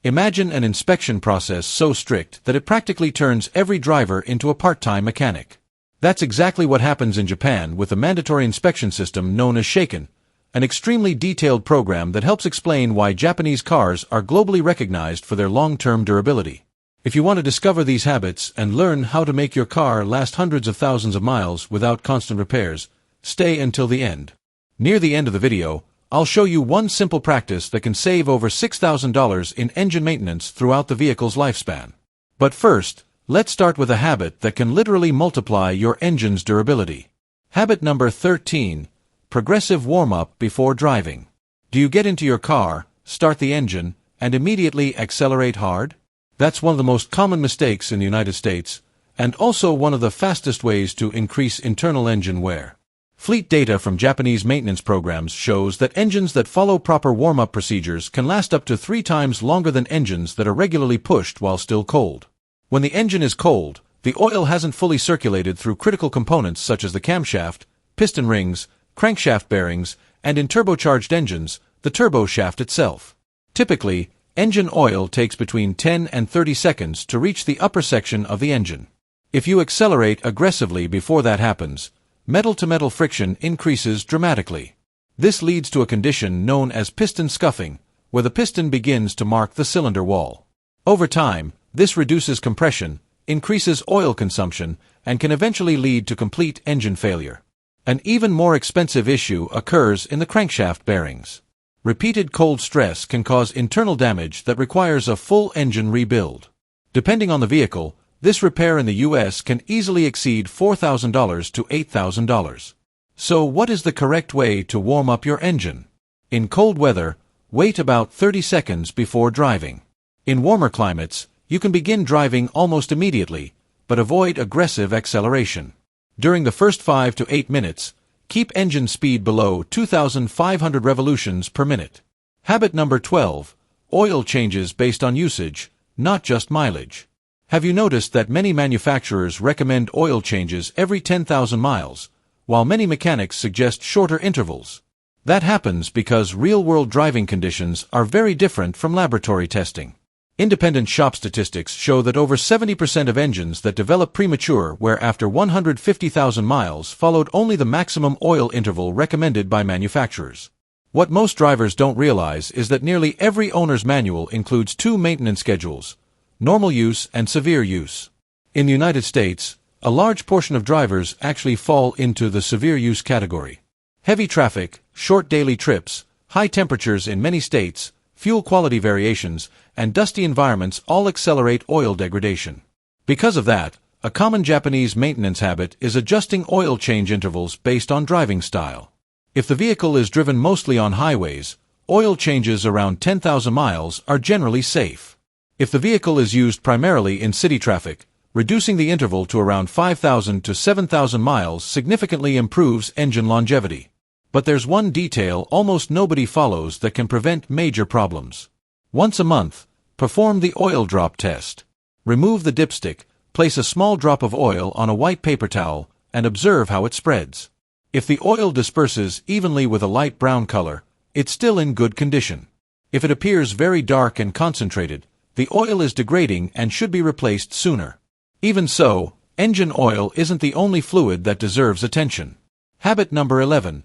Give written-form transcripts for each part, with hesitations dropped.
Imagine an inspection process so strict that it practically turns every driver into a part-time mechanic. That's exactly what happens in Japan with a mandatory inspection system known as Shaken, an extremely detailed program that helps explain why Japanese cars are globally recognized for their long-term durability. If you want to discover these habits and learn how to make your car last hundreds of thousands of miles without constant repairs, stay until the end. Near the end of the video, I'll show you one simple practice that can save over $6,000 in engine maintenance throughout the vehicle's lifespan. But first, let's start with a habit that can literally multiply your engine's durability. Habit number 13. Progressive warm-up before driving. Do you get into your car, start the engine, and immediately accelerate hard? That's one of the most common mistakes in the United States, and also one of the fastest ways to increase internal engine wear. Fleet data from Japanese maintenance programs shows that engines that follow proper warm-up procedures can last up to 3 times longer than engines that are regularly pushed while still cold. When the engine is cold, the oil hasn't fully circulated through critical components such as the camshaft, piston rings, crankshaft bearings, and in turbocharged engines, the turbo shaft itself. Typically, engine oil takes between 10 and 30 seconds to reach the upper section of the engine. If you accelerate aggressively before that happens, metal-to-metal friction increases dramatically. This leads to a condition known as piston scuffing, where the piston begins to mark the cylinder wall. Over time, this reduces compression, increases oil consumption, and can eventually lead to complete engine failure. An even more expensive issue occurs in the crankshaft bearings. Repeated cold stress can cause internal damage that requires a full engine rebuild. Depending on the vehicle, this repair in the US can easily exceed $4,000 to $8,000. So what is the correct way to warm up your engine? In cold weather, wait about 30 seconds before driving. In warmer climates, you can begin driving almost immediately, but avoid aggressive acceleration. During the first 5 to 8 minutes, keep engine speed below 2,500 revolutions per minute. Habit number 12. Oil changes based on usage, not just mileage. Have you noticed that many manufacturers recommend oil changes every 10,000 miles, while many mechanics suggest shorter intervals? That happens because real-world driving conditions are very different from laboratory testing. Independent shop statistics show that over 70% of engines that develop premature wear after 150,000 miles followed only the maximum oil interval recommended by manufacturers. What most drivers don't realize is that nearly every owner's manual includes 2 maintenance schedules: normal use and severe use. In the United States, a large portion of drivers actually fall into the severe use category. Heavy traffic, short daily trips, high temperatures in many states, fuel quality variations, and dusty environments all accelerate oil degradation. Because of that, a common Japanese maintenance habit is adjusting oil change intervals based on driving style. If the vehicle is driven mostly on highways, oil changes around 10,000 miles are generally safe. If the vehicle is used primarily in city traffic, reducing the interval to around 5,000 to 7,000 miles significantly improves engine longevity. But there's one detail almost nobody follows that can prevent major problems. Once a month, perform the oil drop test. Remove the dipstick, place a small drop of oil on a white paper towel, and observe how it spreads. If the oil disperses evenly with a light brown color, it's still in good condition. If it appears very dark and concentrated, the oil is degrading and should be replaced sooner. Even so, engine oil isn't the only fluid that deserves attention. Habit number 11.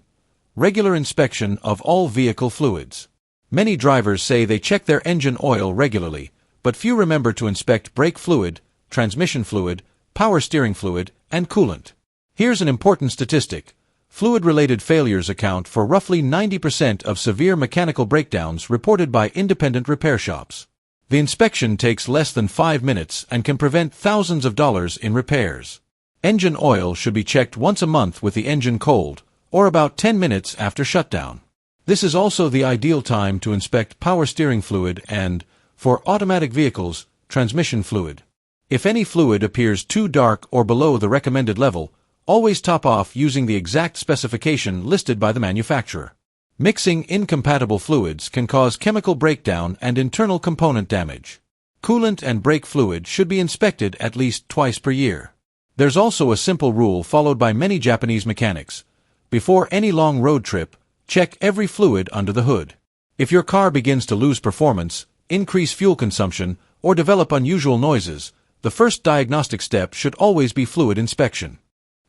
Regular inspection of all vehicle fluids. Many drivers say they check their engine oil regularly, but few remember to inspect brake fluid, transmission fluid, power steering fluid, and coolant. Here's an important statistic. Fluid-related failures account for roughly 90% of severe mechanical breakdowns reported by independent repair shops. The inspection takes less than 5 minutes and can prevent thousands of dollars in repairs. Engine oil should be checked once a month with the engine cold, or about 10 minutes after shutdown. This is also the ideal time to inspect power steering fluid and, for automatic vehicles, transmission fluid. If any fluid appears too dark or below the recommended level, always top off using the exact specification listed by the manufacturer. Mixing incompatible fluids can cause chemical breakdown and internal component damage. Coolant and brake fluid should be inspected at least twice per year. There's also a simple rule followed by many Japanese mechanics. Before any long road trip, check every fluid under the hood. If your car begins to lose performance, increase fuel consumption, or develop unusual noises, the first diagnostic step should always be fluid inspection.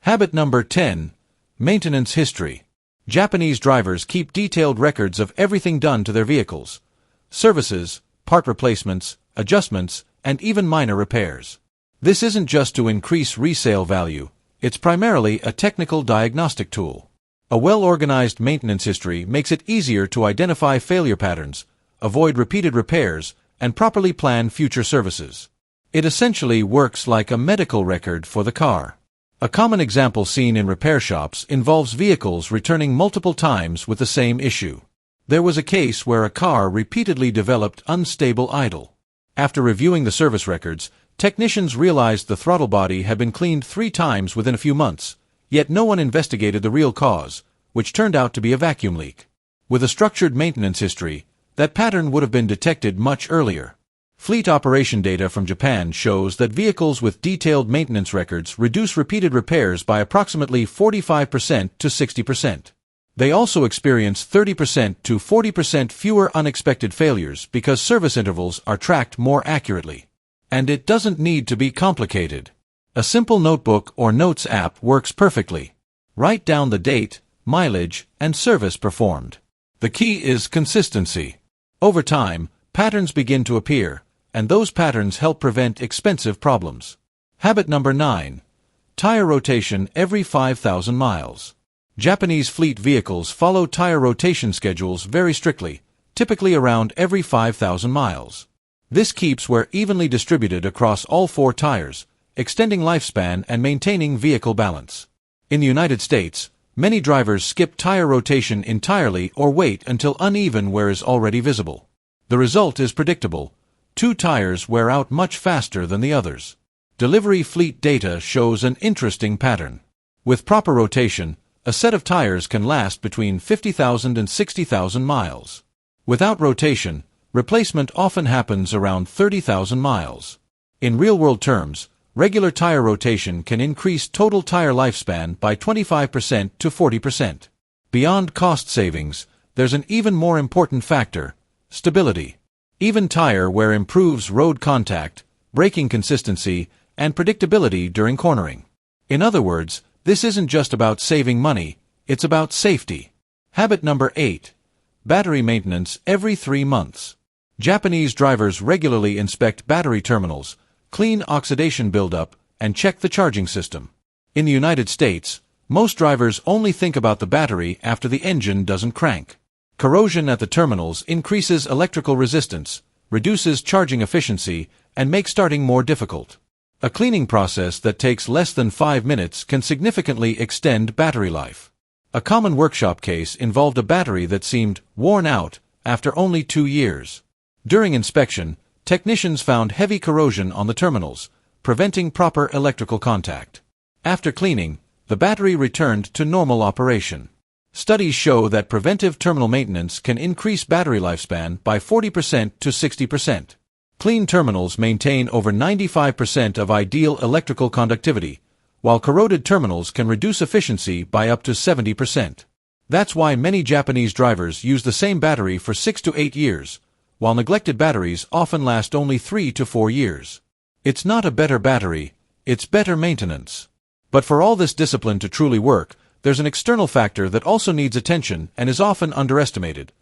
Habit number 10. Maintenance history. Japanese drivers keep detailed records of everything done to their vehicles. Services, part replacements, adjustments, and even minor repairs. This isn't just to increase resale value, it's primarily a technical diagnostic tool. A well-organized maintenance history makes it easier to identify failure patterns, avoid repeated repairs, and properly plan future services. It essentially works like a medical record for the car. A common example seen in repair shops involves vehicles returning multiple times with the same issue. There was a case where a car repeatedly developed unstable idle. After reviewing the service records, technicians realized the throttle body had been cleaned 3 times within a few months, yet no one investigated the real cause, which turned out to be a vacuum leak. With a structured maintenance history, that pattern would have been detected much earlier. Fleet operation data from Japan shows that vehicles with detailed maintenance records reduce repeated repairs by approximately 45% to 60%. They also experience 30% to 40% fewer unexpected failures because service intervals are tracked more accurately. And it doesn't need to be complicated. A simple notebook or notes app works perfectly. Write down the date, mileage, and service performed. The key is consistency. Over time, patterns begin to appear, and those patterns help prevent expensive problems. Habit number 9. Tire rotation every 5,000 miles. Japanese fleet vehicles follow tire rotation schedules very strictly, typically around every 5,000 miles. This keeps wear evenly distributed across all 4 tires, extending lifespan and maintaining vehicle balance. In the United States, many drivers skip tire rotation entirely or wait until uneven wear is already visible. The result is predictable. 2 tires wear out much faster than the others. Delivery fleet data shows an interesting pattern. With proper rotation, a set of tires can last between 50,000 and 60,000 miles. Without rotation, replacement often happens around 30,000 miles. In real-world terms, regular tire rotation can increase total tire lifespan by 25% to 40%. Beyond cost savings, there's an even more important factor: stability. Even tire wear improves road contact, braking consistency, and predictability during cornering. In other words, this isn't just about saving money, it's about safety. Habit number 8. Battery maintenance every 3 months. Japanese drivers regularly inspect battery terminals, clean oxidation buildup, and check the charging system. In the United States, most drivers only think about the battery after the engine doesn't crank. Corrosion at the terminals increases electrical resistance, reduces charging efficiency, and makes starting more difficult. A cleaning process that takes less than 5 minutes can significantly extend battery life. A common workshop case involved a battery that seemed worn out after only 2 years. During inspection, technicians found heavy corrosion on the terminals, preventing proper electrical contact. After cleaning, the battery returned to normal operation. Studies show that preventive terminal maintenance can increase battery lifespan by 40% to 60%. Clean terminals maintain over 95% of ideal electrical conductivity, while corroded terminals can reduce efficiency by up to 70%. That's why many Japanese drivers use the same battery for 6 to 8 years, while neglected batteries often last only 3 to 4 years. It's not a better battery, it's better maintenance. But for all this discipline to truly work, there's an external factor that also needs attention and is often underestimated: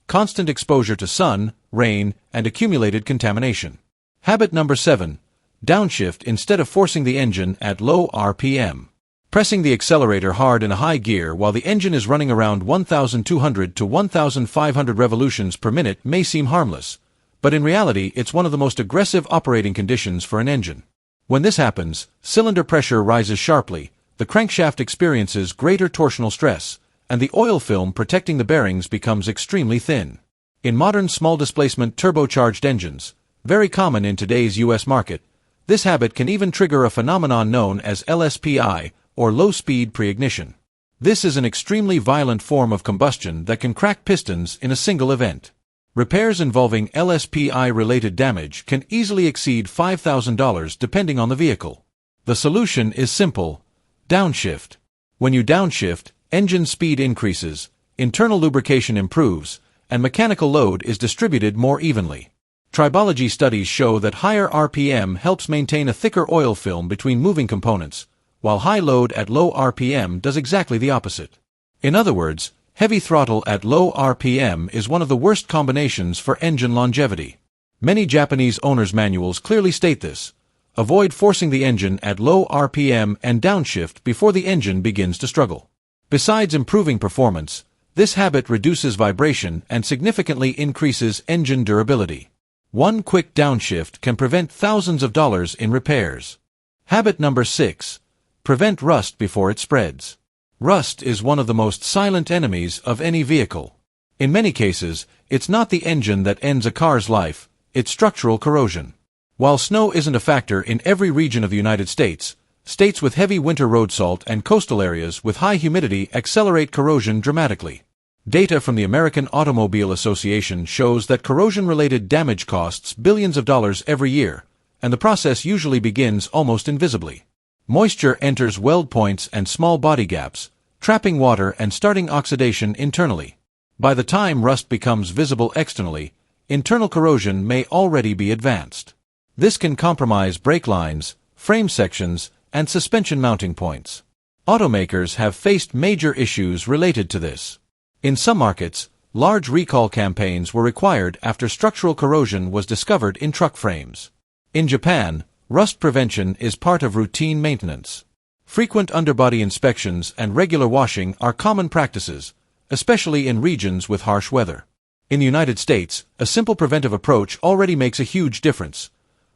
constant exposure to sun, rain, and accumulated contamination. Habit number 7. Downshift instead of forcing the engine at low RPM. Pressing the accelerator hard in a high gear while the engine is running around 1,200 to 1,500 revolutions per minute may seem harmless, but in reality it's one of the most aggressive operating conditions for an engine. When this happens, cylinder pressure rises sharply, the crankshaft experiences greater torsional stress, and the oil film protecting the bearings becomes extremely thin. In modern small-displacement turbocharged engines, very common in today's U.S. market, this habit can even trigger a phenomenon known as LSPI, or low-speed pre-ignition. This is an extremely violent form of combustion that can crack pistons in a single event. Repairs involving LSPI-related damage can easily exceed $5,000 depending on the vehicle. The solution is simple: downshift. When you downshift, engine speed increases, internal lubrication improves, and mechanical load is distributed more evenly. Tribology studies show that higher RPM helps maintain a thicker oil film between moving components, while high load at low RPM does exactly the opposite. In other words, heavy throttle at low RPM is one of the worst combinations for engine longevity. Many Japanese owners' manuals clearly state this. Avoid forcing the engine at low RPM and downshift before the engine begins to struggle. Besides improving performance, this habit reduces vibration and significantly increases engine durability. One quick downshift can prevent thousands of dollars in repairs. Habit number 6. Prevent rust before it spreads. Rust is one of the most silent enemies of any vehicle. In many cases, it's not the engine that ends a car's life, it's structural corrosion. While snow isn't a factor in every region of the United States, states with heavy winter road salt and coastal areas with high humidity accelerate corrosion dramatically. Data from the American Automobile Association shows that corrosion-related damage costs billions of dollars every year, and the process usually begins almost invisibly. Moisture enters weld points and small body gaps, trapping water and starting oxidation internally. By the time rust becomes visible externally, internal corrosion may already be advanced. This can compromise brake lines, frame sections, and suspension mounting points. Automakers have faced major issues related to this. In some markets, large recall campaigns were required after structural corrosion was discovered in truck frames. In Japan, rust prevention is part of routine maintenance. Frequent underbody inspections and regular washing are common practices, especially in regions with harsh weather. In the United States, a simple preventive approach already makes a huge difference.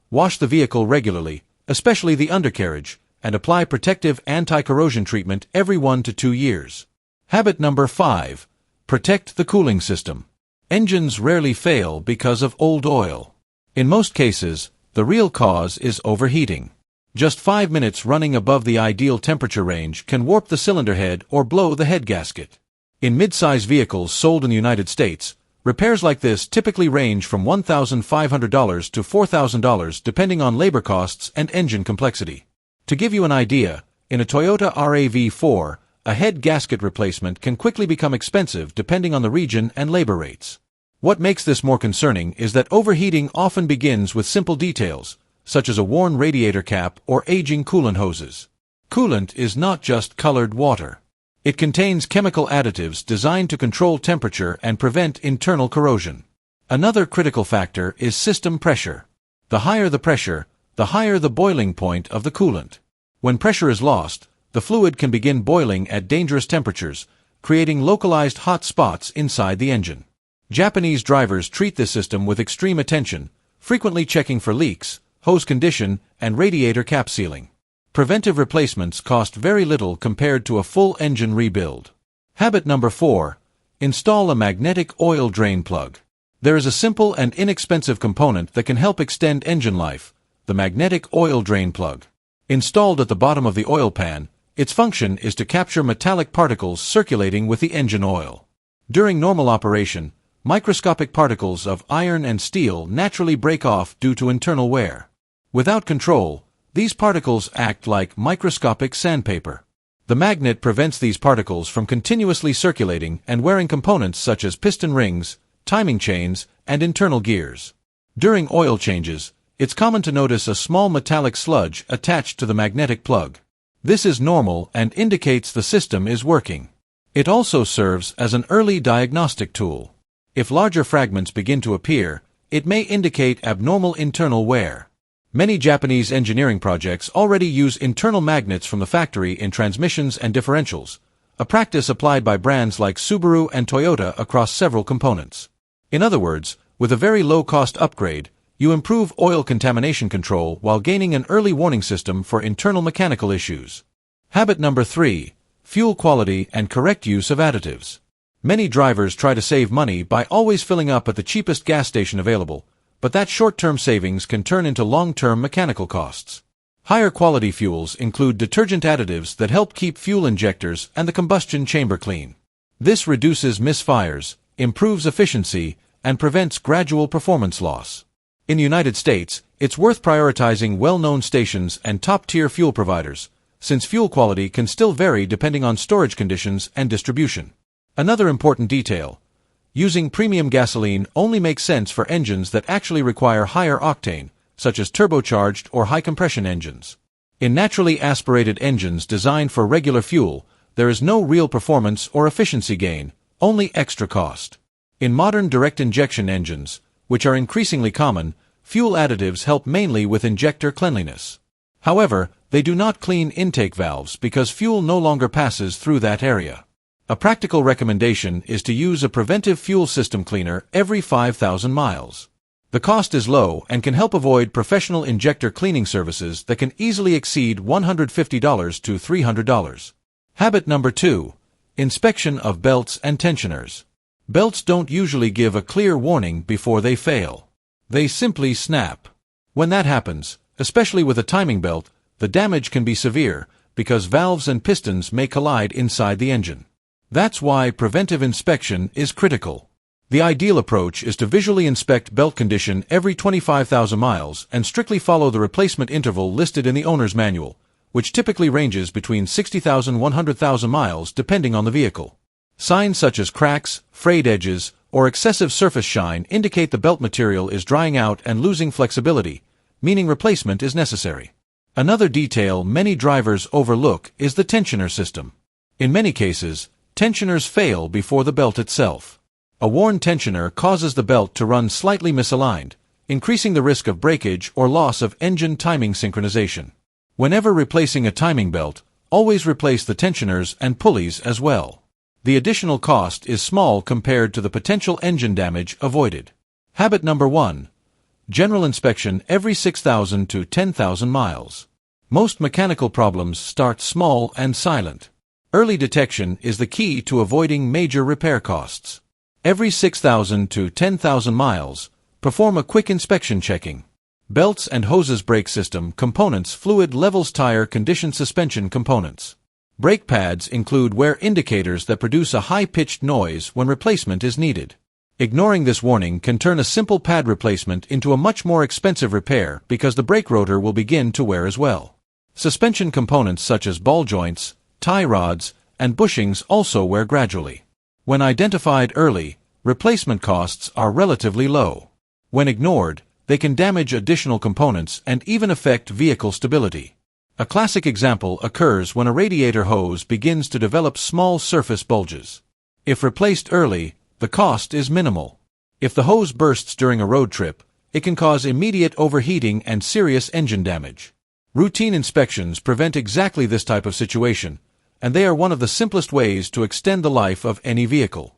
Wash the vehicle regularly, especially the undercarriage, and apply protective anti-corrosion treatment every 1 to 2 years. Habit number 5. Protect the cooling system. Engines rarely fail because of old oil. In most cases, the real cause is overheating. Just 5 minutes running above the ideal temperature range can warp the cylinder head or blow the head gasket. In mid-size vehicles sold in the United States, repairs like this typically range from $1,500 to $4,000 depending on labor costs and engine complexity. To give you an idea, in a Toyota RAV4, a head gasket replacement can quickly become expensive depending on the region and labor rates. What makes this more concerning is that overheating often begins with simple details, such as a worn radiator cap or aging coolant hoses. Coolant is not just colored water. It contains chemical additives designed to control temperature and prevent internal corrosion. Another critical factor is system pressure. The higher the pressure, the higher the boiling point of the coolant. When pressure is lost, the fluid can begin boiling at dangerous temperatures, creating localized hot spots inside the engine. Japanese drivers treat this system with extreme attention, frequently checking for leaks, hose condition, and radiator cap sealing. Preventive replacements cost very little compared to a full engine rebuild. Habit number 4. Install a magnetic oil drain plug. There is a simple and inexpensive component that can help extend engine life, the magnetic oil drain plug. Installed at the bottom of the oil pan, its function is to capture metallic particles circulating with the engine oil. During normal operation, microscopic particles of iron and steel naturally break off due to internal wear. Without control, these particles act like microscopic sandpaper. The magnet prevents these particles from continuously circulating and wearing components such as piston rings, timing chains, and internal gears. During oil changes, it's common to notice a small metallic sludge attached to the magnetic plug. This is normal and indicates the system is working. It also serves as an early diagnostic tool. If larger fragments begin to appear, it may indicate abnormal internal wear. Many Japanese engineering projects already use internal magnets from the factory in transmissions and differentials, a practice applied by brands like Subaru and Toyota across several components. In other words, with a very low-cost upgrade, you improve oil contamination control while gaining an early warning system for internal mechanical issues. Habit number 3. Fuel quality and correct use of additives. Many drivers try to save money by always filling up at the cheapest gas station available, but that short-term savings can turn into long-term mechanical costs. Higher quality fuels include detergent additives that help keep fuel injectors and the combustion chamber clean. This reduces misfires, improves efficiency, and prevents gradual performance loss. In the United States, it's worth prioritizing well-known stations and top-tier fuel providers, since fuel quality can still vary depending on storage conditions and distribution. Another important detail: Using premium gasoline only makes sense for engines that actually require higher octane, such as turbocharged or high-compression engines. In naturally aspirated engines designed for regular fuel, there is no real performance or efficiency gain, only extra cost. In modern direct injection engines, which are increasingly common, fuel additives help mainly with injector cleanliness. However, they do not clean intake valves because fuel no longer passes through that area. A practical recommendation is to use a preventive fuel system cleaner every 5,000 miles. The cost is low and can help avoid professional injector cleaning services that can easily exceed $150 to $300. Habit number 2. Inspection of belts and tensioners. Belts don't usually give a clear warning before they fail. They simply snap. When that happens, especially with a timing belt, the damage can be severe because valves and pistons may collide inside the engine. That's why preventive inspection is critical. The ideal approach is to visually inspect belt condition every 25,000 miles and strictly follow the replacement interval listed in the owner's manual, which typically ranges between 60,000 and 100,000 miles depending on the vehicle. Signs such as cracks, frayed edges, or excessive surface shine indicate the belt material is drying out and losing flexibility, meaning replacement is necessary. Another detail many drivers overlook is the tensioner system. In many cases, tensioners fail before the belt itself. A worn tensioner causes the belt to run slightly misaligned, increasing the risk of breakage or loss of engine timing synchronization. Whenever replacing a timing belt, always replace the tensioners and pulleys as well. The additional cost is small compared to the potential engine damage avoided. Habit number 1. General inspection every 6,000 to 10,000 miles. Most mechanical problems start small and silent. Early detection is the key to avoiding major repair costs. Every 6,000 to 10,000 miles, perform a quick inspection checking. Belts and hoses, brake system components, fluid levels, tire condition, suspension components. Brake pads include wear indicators that produce a high-pitched noise when replacement is needed. Ignoring this warning can turn a simple pad replacement into a much more expensive repair because the brake rotor will begin to wear as well. Suspension components such as ball joints, tie rods, and bushings also wear gradually. When identified early, replacement costs are relatively low. When ignored, they can damage additional components and even affect vehicle stability. A classic example occurs when a radiator hose begins to develop small surface bulges. If replaced early, the cost is minimal. If the hose bursts during a road trip, it can cause immediate overheating and serious engine damage. Routine inspections prevent exactly this type of situation, and they are one of the simplest ways to extend the life of any vehicle.